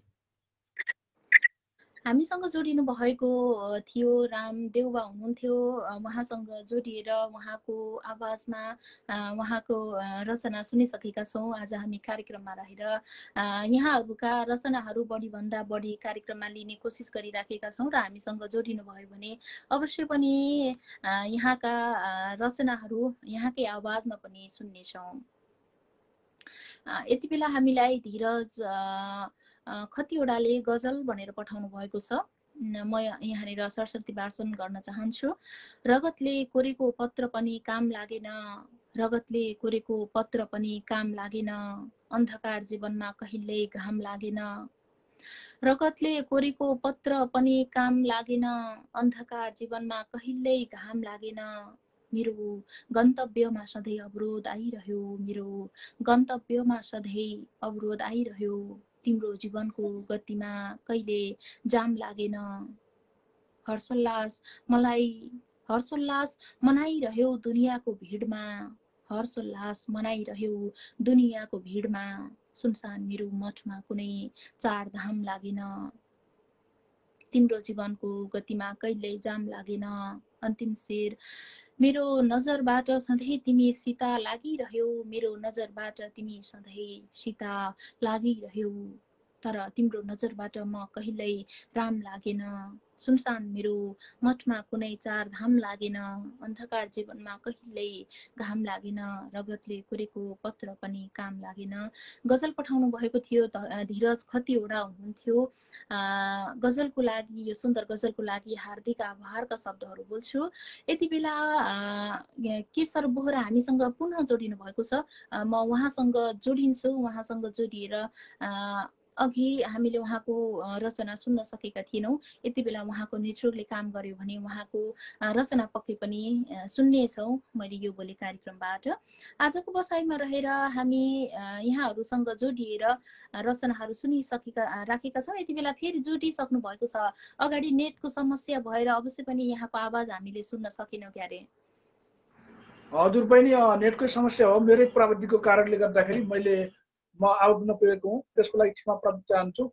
हामीसँग जोडिनु भएको थियो रामदेउबा हुनुहुन्थ्यो। उहाँसँग जोडिएर उहाँको आवाजमा उहाँको रचना सुनिसकेका छौँ। आज हामी कार्यक्रममा रहेर यहाँहरूका रचनाहरू बढीभन्दा बढी कार्यक्रममा लिने कोसिस गरिराखेका छौँ र हामीसँग जोडिनु भयो भने अवश्य पनि यहाँका रचनाहरू यहाँकै आवाजमा पनि सुन्नेछौँ। यति बेला हामीलाई धीरज खतिवडाले गजल भनेर पठाउनु भएको छ। म यहाँनिर सरस्वती वाचन गर्न चाहन्छु। रगतले कोरेको पत्र पनि काम लागेन, रगतले कोरेको पत्र पनि काम लागेन, अन्धकार जीवनमा कहिल्यै घाम लागेन, रगतले कोरेको पत्र पनि काम लागेन, अन्धकार जीवनमा कहिल्यै घाम लागेन, मेरो गन्तव्यमा सधैँ अवरोध आइरह्यो, मेरो गन्तव्यमा सधैँ अवरोध आइरह्यो, तिम्रो जीवनको गतिमा कहिले जाम लागेन, हर्षोल्लास मनाइरह्यो दुनियाँको भिडमा, हर्षोल्लास मनाइरह्यो दुनियाँको भिडमा, सुनसान मेरो मठमा कुनै चारधाम लागेन, तिम्रो जीवनको गतिमा कहिल्यै जाम लागेन, अन्तिम शेर मेरो नजरबाट सधैँ तिमी सीता लागिरह्यो, मेरो नजरबाट तिमी सधैँ सीता लागिरह्यो, तर तिम्रो नजरबाट म कहिल्यै राम लागेन, सुनसान मेरो मठमा कुनै चारधाम लागेन, अन्धकार जीवनमा कहिल्यै घाम लागेन, रगतले कोरेको पत्र पनि काम लागेन। गजल पठाउनु भएको थियो धीरज खतिवडा हुनुहुन्थ्यो। गजलको लागि, यो सुन्दर गजलको लागि हार्दिक आभारका शब्दहरू बोल्छु। यति बेला केशर बोहरा हामीसँग पुनः जोडिनु भएको छ। म उहाँसँग जोडिन्छु। उहाँसँग जोडिएर अघि हामीले उहाँको रचना सुन्न सकेका थिएनौँ। यति बेला उहाँको नेटवर्कले काम गर्यो भने उहाँको रचना पक्कै पनि सुन्नेछौँ मैले यो बोली कार्यक्रमबाट। आजको बसाइमा रहेर हामी यहाँहरूसँग जोडिएर रचनाहरू सुनिसकेका राखेका छौँ। यति बेला फेरि जोडिसक्नु भएको छ। अगाडि नेटको समस्या भएर अवश्य पनि यहाँको आवाज हामीले सुन्न सकेनौँ क्यारे। हजुर बहिनी, नेटकै समस्या हो। मेरै प्रविधिको कारणले गर्दाखेरि म आउट नपुगेको हुँ, त्यसको लागि क्षमा प्राप्ति चाहन्छु।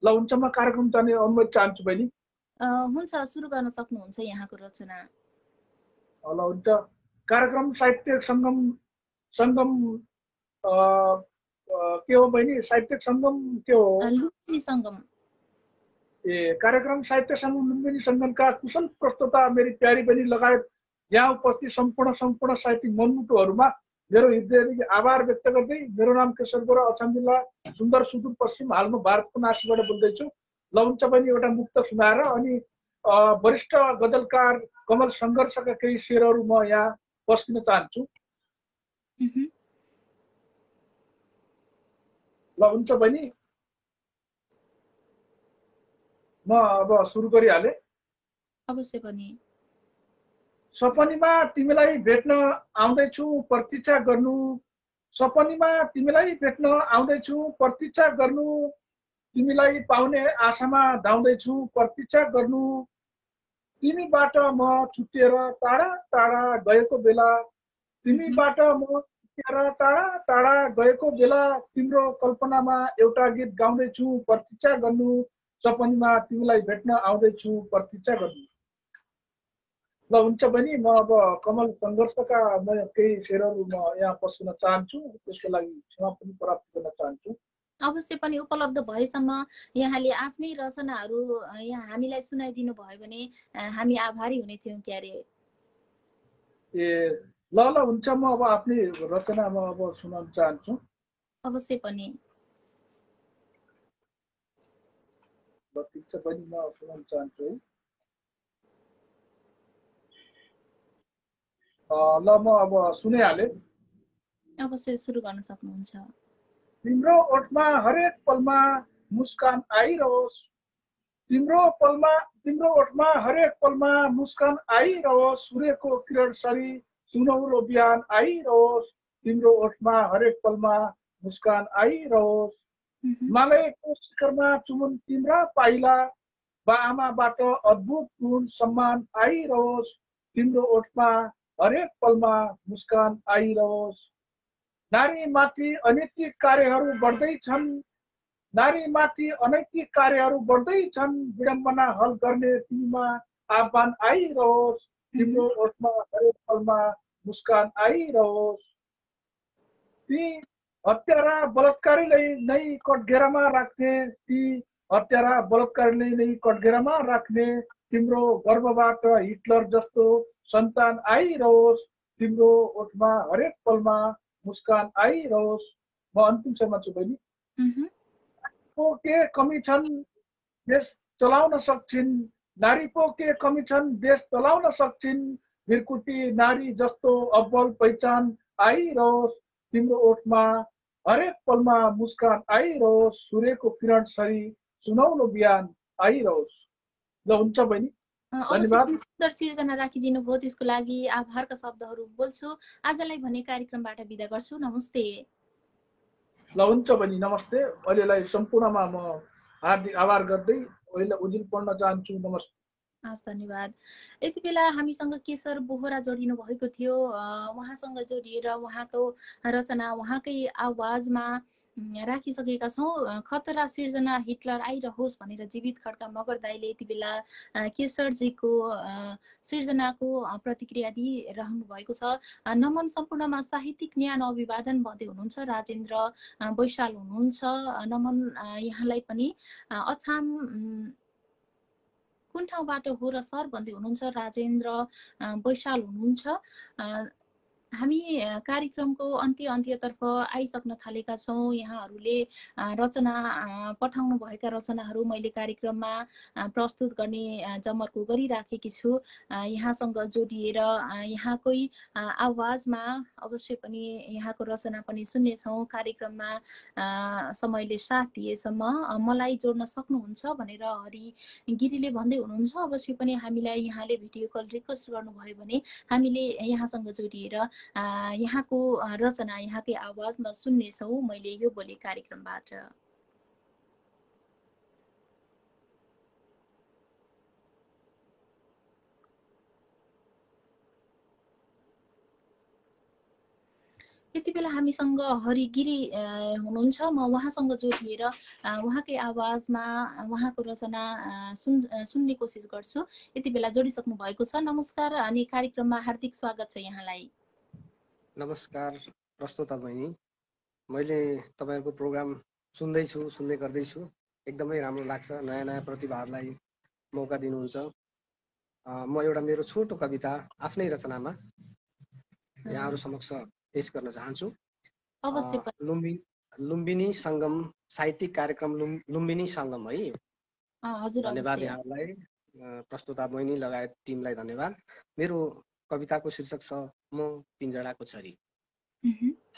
ल हुन्छ, म कार्यक्रम जाने अनुमति चाहन्छु बहिनी। हुन्छ, सुरु गर्न सक्नुहुन्छ यहाँको रचना। ल हुन्छ। कार्यक्रम साहित्यिक सङ्गम के हो बहिनी? साहित्यिक सङ्गम के हो? लुम्बिनी सङ्गम। कार्यक्रम साहित्य सङ्गम लुम्बिनी सङ्गमका कुशल प्रस्तोता मेरी प्यारी बहिनी लगायत यहाँ उपस्थित सम्पूर्ण साहित्यिक मनमुटुहरूमा मेरो हृदयदेखि आभार व्यक्त गर्दै, मेरो नाम केशर बोरा, अछाम जिल्ला सुन्दर सुदूरपश्चिम, हाल म भारतको नासिकबाट बोल्दैछु। ल हुन्छ बहिनी, एउटा मुक्तक सुनाएर अनि वरिष्ठ गजलकार कमल सङ्घर्षका केही शेरहरू म यहाँ पस्किन चाहन्छु। ल हुन्छ बहिनी, म अब सुरु गरिहालेँ। अवश्य पनि। सपनीमा तिमीलाई भेट्न आउँदैछु प्रतीक्षा गर्नु, सपनीमा तिमीलाई भेट्न आउँदैछु प्रतीक्षा गर्नु, तिमीलाई पाउने आशामा धाउँदैछु प्रतीक्षा गर्नु, तिमीबाट म छुटिएर टाढा टाढा गएको बेला, तिमीबाट म छुटिएर टाढा टाढा गएको बेला, तिम्रो कल्पनामा एउटा गीत गाउँदैछु प्रतीक्षा गर्नु, सपनीमा तिमीलाई भेट्न आउँदैछु प्रतीक्षा गर्नु। ल हुन्छ बहिनी, म अब कमल सङ्घर्षका म केही शेरहरू म यहाँ पस्किन चाहन्छु, त्यसको लागि क्षमा पनि प्राप्त गर्न चाहन्छु। अवश्य पनि उपलब्ध भएसम्म यहाँले आफ्नै रचनाहरू यहाँ हामीलाई सुनाइदिनु भयो भने हामी आभारी हुने थियौँ क्यारे। ल हुन्छ, म अब आफ्नै रचना म अब सुनाउन चाहन्छु। अवश्य पनि। ल ठिक छ बहिनी, म सुनाउन चाहन्छु है। ल म अब सुनिहालेँ। अवश्य सुरु गर्न सक्नुहुन्छ। तिम्रो ओठमा हरेक पलमा मुस्कान आइरहोस्, तिम्रो ओठमा हरेक पलमा मुस्कान आइरहोस्, सूर्यको किरण सरी सुनौलो बिहान आइरहोस्, तिम्रो ओठमा हरेक पलमा मुस्कान आइरहोस्, हिमालयको शिखरमा चुमुन तिम्रा पाइला, बाआमाबाट अद्भुत गुण सम्मान आइरहोस्, तिम्रो ओठमा हरेक पलमा मुस्कान आइरहोस्, नारीमाथि अनैतिक कार्यहरू बढ्दैछन्, नारीमाथि अनैतिक कार्यहरू बढ्दैछन्, विडम्बना हल गर्ने तिमीमा आह्वान आइरहोस्, तिम्रो ओठमा हरेक पलमा मुस्कान आइरहोस्, ती हत्यारा बलात्कारीलाई नै कठघेरामा राख्ने, ती हत्यारा बलात्कारीलाई नै कठघेरामा राख्ने, तिम्रो गर्भबाट हिटलर जस्तो सन्तान आइरहोस्, तिम्रो ओठमा हरेक पलमा मुस्कान आइरहोस्। म अन्तिम शर्मा छु बहिनी। को के कमी छन् देश चलाउन सक्छिन्, नारी पो के कमी छन् देश चलाउन सक्छिन्, भिरकुटी नारी जस्तो अब्बल पहिचान आइरहोस्, तिम्रो ओठमा हरेक पलमा मुस्कान आइरहोस्, सूर्यको किरण सरी सुनौलो बिहान आइरहोस्। ल हुन्छ बहिनी, धन्यवाद। सुन्दर सिर्जना राखिदिनु भयो, त्यसको लागि आभारका शब्दहरू बोल्छु। आजलाई भने कार्यक्रमबाट बिदा गर्छु। नमस्ते। ल हुन्छ बहिनी, नमस्ते। अहिलेलाई सम्पूर्णमा म हार्दिक आभार गर्दै अहिले उजुर पढ्न चाहन्छु। नमस्ते। हस्, धन्यवाद। यति बेला हामीसँग केशर बोहरा जोडिनु भएको थियो। उहाँसँग जोडिएर उहाँको रचना उहाँकै आवाजमा राखिसकेका छौँ। खतरा सिर्जना हिटलर आइरहोस् भनेर जीवित खड्का मगर दाइले यति बेला केशरजीको सिर्जनाको प्रतिक्रिया दिइरहनु भएको छ। नमन सम्पूर्णमा साहित्यिक ज्ञान अभिवादन भन्दै हुनुहुन्छ राजेन्द्र बैशाल हुनुहुन्छ। नमन यहाँलाई पनि। अछाम कुन ठाउँबाट हो र सर भन्दै हुनुहुन्छ राजेन्द्र बैशाल हुनुहुन्छ। हामी कार्यक्रमको अन्त्यतर्फ आइसक्न थालेका छौँ। यहाँहरूले रचना पठाउनु भएका रचनाहरू मैले कार्यक्रममा प्रस्तुत गर्ने जमर्को गरिराखेकी छु। यहाँसँग जोडिएर यहाँकै आवाजमा अवश्य पनि यहाँको रचना पनि सुन्नेछौँ। कार्यक्रममा समयले साथ दिएसम्म मलाई जोड्न सक्नुहुन्छ भनेर हरि गिरीले भन्दै हुनुहुन्छ। अवश्य पनि हामीलाई यहाँले भिडियो कल रिक्वेस्ट गर्नुभयो भने हामीले यहाँसँग जोडिएर यहाँको रचना यहाँकै आवाजमा सुन्नेछौँ मैले यो बोली कार्यक्रमबाट। यति बेला हामीसँग हरि गिरी हुनुहुन्छ। म उहाँसँग जोडिएर उहाँकै आवाजमा उहाँको रचना सुन्ने कोसिस गर्छु। यति बेला जोडिसक्नु भएको छ। नमस्कार अनि कार्यक्रममा हार्दिक स्वागत छ यहाँलाई। नमस्कार प्रस्तुता बहिनी, मैले तपाईहरुको प्रोग्राम सुन्दै गर्दैछु। एकदमै राम्रो लाग्छ। नयाँ नयाँ प्रतिभाहरूलाई मौका दिनुहुन्छ। म एउटा मेरो छोटो कविता आफ्नै रचनामा यहाँहरु समक्ष पेश गर्न चाहन्छु। अवश्य लुम्बिनी संगम साहित्यिक कार्यक्रम लुम्बिनी संगम है। हजुर धन्यवाद यहाँलाई, प्रस्तुता बहिनी लगायत टिमलाई धन्यवाद। मेरो कविताको शीर्षक छ म पिंजडाको छरी।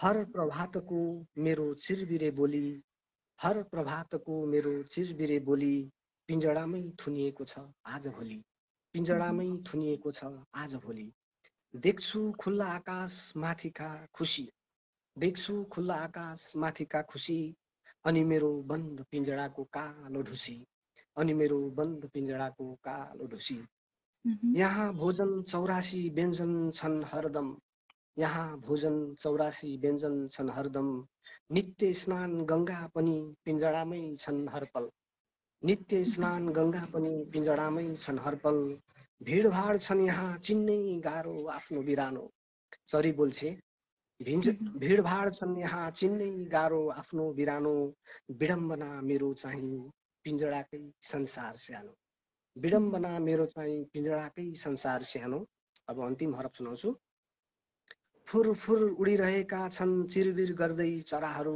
हर प्रभातको मेरो चिरबिरे बोली, हर प्रभातको मेरो चिरबिरे बोली पिंजडामै थुनिएको छ आज भोलि, पिंजडामै थुनिएको छ आज भोलि। देख्छु खुल्ला आकाश माथिका खुशी, देख्छु खुल्ला आकाश माथिका खुशी, अनि मेरो बन्द पिंजडाको कालो ढुसी, अनि मेरो बन्द पिंजडाको कालो ढुसी। यहाँ भोजन 84 व्यञ्जन छन् हरदम, यहाँ भोजन 84 व्यञ्जन छन् हरदम। नित्य स्नान गंगा पनि पिंजडामै छन् हरपल, नित्य स्नान गंगा पनि पिंजडामै छन् हरपल। भीडभाड छन् यहाँ चिन्नै गाह्रो आफ्नो बिरानो, सरी बोल्छे। भीडभाड छन् यहाँ चिन्नै गाह्रो आफ्नो बिरानो। विडम्बना मेरो चाहिँ पिंजडाकै संसार सानो, विडम्बना मेरो चाहिँ पिंजडाकै संसार सानो। अब अन्तिम हरफ सुनाउँछु। फुरफुर उडिरहेका छन् चिरबिर गर्दै चराहरू,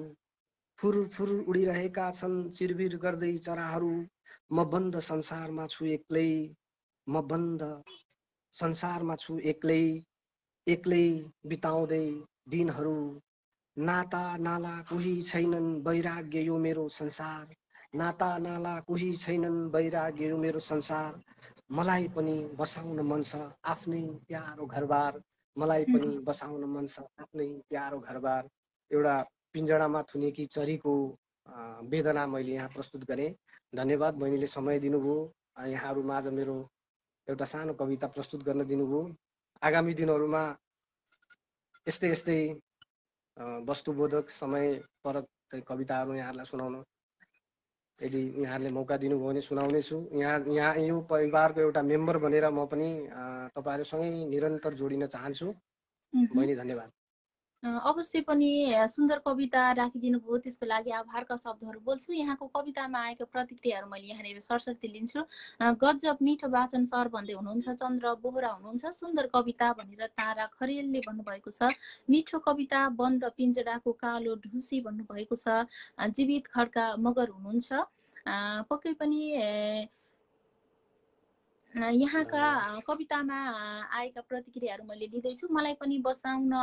फुरफुर उडिरहेका छन् चिरबिर गर्दै चराहरू। म बन्द संसारमा छु एक्लै, म बन्द संसारमा छु एक्लै, एक्लै बिताउँदै दिनहरू। नाता नाला कोही छैनन् वैराग्य यो मेरो संसार, नाता नाला कोही छैनन् वैराग्य यो मेरो संसार। मलाई पनि बसाउन मन छ आफ्नै प्यारो घरबार, मलाई पनि बसाउन मन छ आफ्नै प्यारो घरबार। एउटा पिंजडामा थुनेकी चरीको वेदना मैले यहाँ प्रस्तुत गरेँ। धन्यवाद बहिनीले समय दिनुभयो, यहाँहरु माझ मेरो एउटा सानो कविता प्रस्तुत गर्न दिनुभयो। आगामी दिनहरुमा यस्तै यस्तै वस्तुबोधक समय परक कविताहरू यहाँहरूलाई सुनाउन यदि यहाँहरूले मौका दिनुभयो भने सुनाउने छु। यहाँ यो परिवारको एउटा मेम्बर बनेर म पनि तपाईहरुसँगै निरन्तर जोडिन चाहन्छु। बहिनी धन्यवाद। अवश्य पनि सुन्दर कविता राखिदिनु भयो, त्यसको लागि आभारका शब्दहरू बोल्छु। यहाँको कवितामा आएको प्रतिक्रियाहरू मैले यहाँनिर सरसर्ती लिन्छु। गजब मिठो वाचन सर भन्दै हुनुहुन्छ। चन्द्र बोहरा हुनुहुन्छ सुन्दर कविता भनेर तारा खरेलले भन्नुभएको छ। मिठो कविता बन्द पिंजडाको कालो ढुसी भन्नुभएको छ। जीवित खड्का मगर हुनुहुन्छ। पक्कै पनि यहाँका कवितामा आएका प्रतिक्रियाहरू मैले लिँदैछु। मलाई पनि बसाउन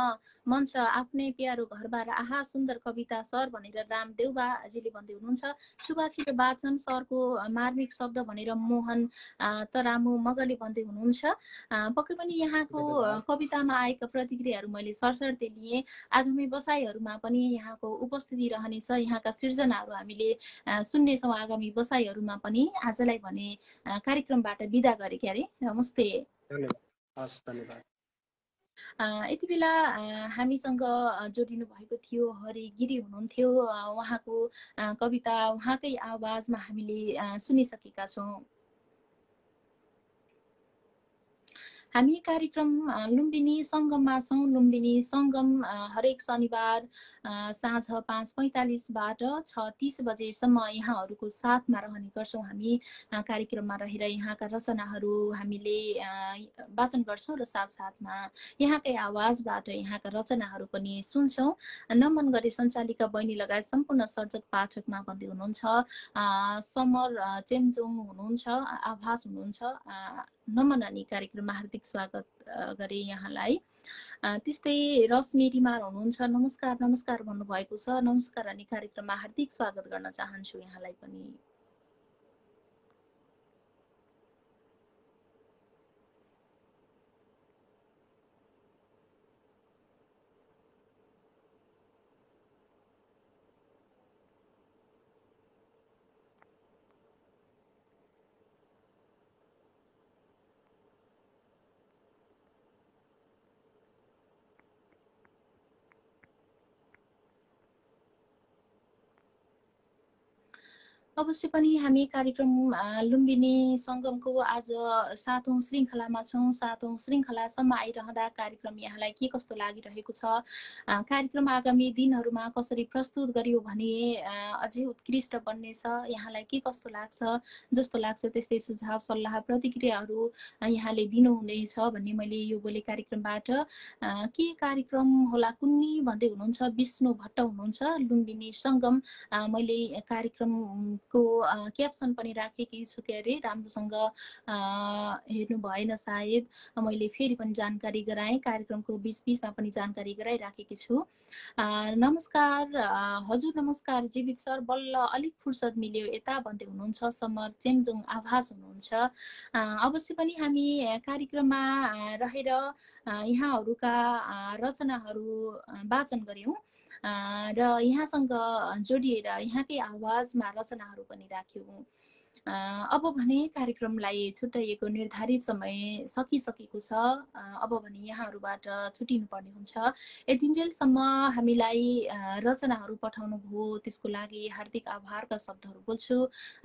मन छ आफ्नै प्यारो घरबार, आहा सुन्दर कविता सर भनेर रामदेव बाजीले भन्दै हुनुहुन्छ। सुभाषित वाचन सरको मार्मिक शब्द भनेर मोहन तरामु मगरले भन्दै हुनुहुन्छ। पक्कै पनि यहाँको कवितामा आएका प्रतिक्रियाहरू मैले सरसर्ती लिएँ। आगामी बसाइहरूमा पनि यहाँको उपस्थिति रहनेछ, यहाँका सृजनाहरू हामीले सुन्नेछौँ आगामी बसाइहरूमा पनि। आजलाई भने कार्यक्रमबाट बिदा गरे क्यारे। नमस्ते। धन्यवाद। यति बेला हामीसँग जोडिनु भएको थियो हरि गिरी हुनुहुन्थ्यो। उहाँको कविता उहाँकै आवाजमा हामीले सुनिसकेका छौँ। हामी कार्यक्रम लुम्बिनी सङ्गममा छौँ। लुम्बिनी सङ्गम हरेक शनिबार साँझ 5:45बाट 6:30 बजेसम्म यहाँहरूको साथमा रहने गर्छौँ। हामी कार्यक्रममा रहेर यहाँका रचनाहरू हामीले वाचन गर्छौँ र साथसाथमा यहाँकै आवाजबाट यहाँका रचनाहरू पनि सुन्छौँ। नमन गरे सञ्चालिका बहिनी लगायत सम्पूर्ण सर्जक पाठकमा भन्दै हुनुहुन्छ। समर चेम्जोङ हुनुहुन्छ, आभास हुनुहुन्छ। नमन अनि कार्यक्रममा हार्दिक स्वागत गरे यहाँलाई। त्यस्तै रश्मि रिमार हुनुहुन्छ, नमस्कार नमस्कार भन्नुभएको छ। नमस्कार अनि कार्यक्रममा हार्दिक स्वागत गर्न चाहन्छु यहाँलाई पनि। अवश्य पनि हामी कार्यक्रम लुम्बिनी सङ्गमको आज 7औं श्रृङ्खलामा छौँ। 7औं श्रृङ्खलासम्म आइरहँदा कार्यक्रम यहाँलाई के कस्तो लागिरहेको छ, कार्यक्रम आगामी दिनहरूमा कसरी प्रस्तुत गरियो भने अझै उत्कृष्ट बन्नेछ, यहाँलाई के कस्तो लाग्छ, जस्तो लाग्छ त्यस्तै सुझाव सल्लाह प्रतिक्रियाहरू यहाँले दिनुहुनेछ भन्ने मैले यो बोले कार्यक्रमबाट। के कार्यक्रम होला कुन्नी भन्दै हुनुहुन्छ विष्णु भट्ट हुनुहुन्छ, लुम्बिनी सङ्गम। मैले कार्यक्रम को क्याप्सन पनि राखेकी छु के अरे, राम्रोसँग हेर्नु भएन सायद। मैले फेरि पनि जानकारी गराएँ, कार्यक्रमको बिचबिचमा पनि जानकारी गराइराखेकी छु। नमस्कार हजुर, नमस्कार जीवित सर, बल्ल अलिक फुर्सद मिल्यो यता भन्दै हुनुहुन्छ। समर चेम्जोङ आभास हुनुहुन्छ। अवश्य पनि हामी कार्यक्रममा रहेर यहाँहरूका रचनाहरू वाचन गऱ्यौँ र यहाँसँग जोडिएर यहाँकै आवाजमा रचनाहरू पनि राख्यौँ। अब भने कार्यक्रमलाई छुट्याइएको निर्धारित समय सकिसकेको छ। अब भने यहाँहरूबाट छुटिनु पर्ने हुन्छ। यतिन्जेलसम्म हामीलाई रचनाहरू पठाउनु भयो त्यसको लागि हार्दिक आभारका शब्दहरू बोल्छु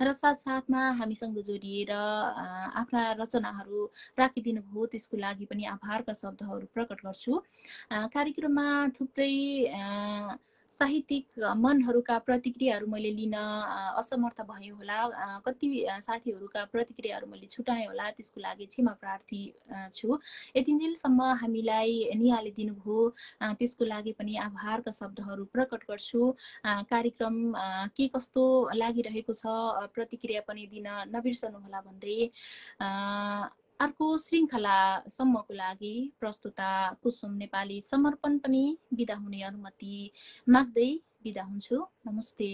र साथसाथमा हामीसँग जोडिएर आफ्ना रचनाहरू राखिदिनु भयो त्यसको लागि पनि आभारका शब्दहरू प्रकट गर्छु। कार्यक्रममा थुप्रै साहित्यिक मनहरूका प्रतिक्रियाहरू मैले लिन असमर्थ भयो होला, कति साथीहरूका प्रतिक्रियाहरू मैले छुटाएँ होला, त्यसको लागि क्षमा प्रार्थी छु। यतिन्जेलसम्म हामीलाई निहालिदिनु भयो त्यसको लागि पनि आभारका शब्दहरू प्रकट गर्छु। कार्यक्रम के कस्तो लागिरहेको छ प्रतिक्रिया पनि दिन नबिर्सनु होला भन्दै अर्को श्रृङ्खलासम्मको लागि प्रस्तुता कुसुम नेपाली समर्पण पनि बिदा हुने अनुमति माग्दै बिदा हुन्छु। नमस्ते।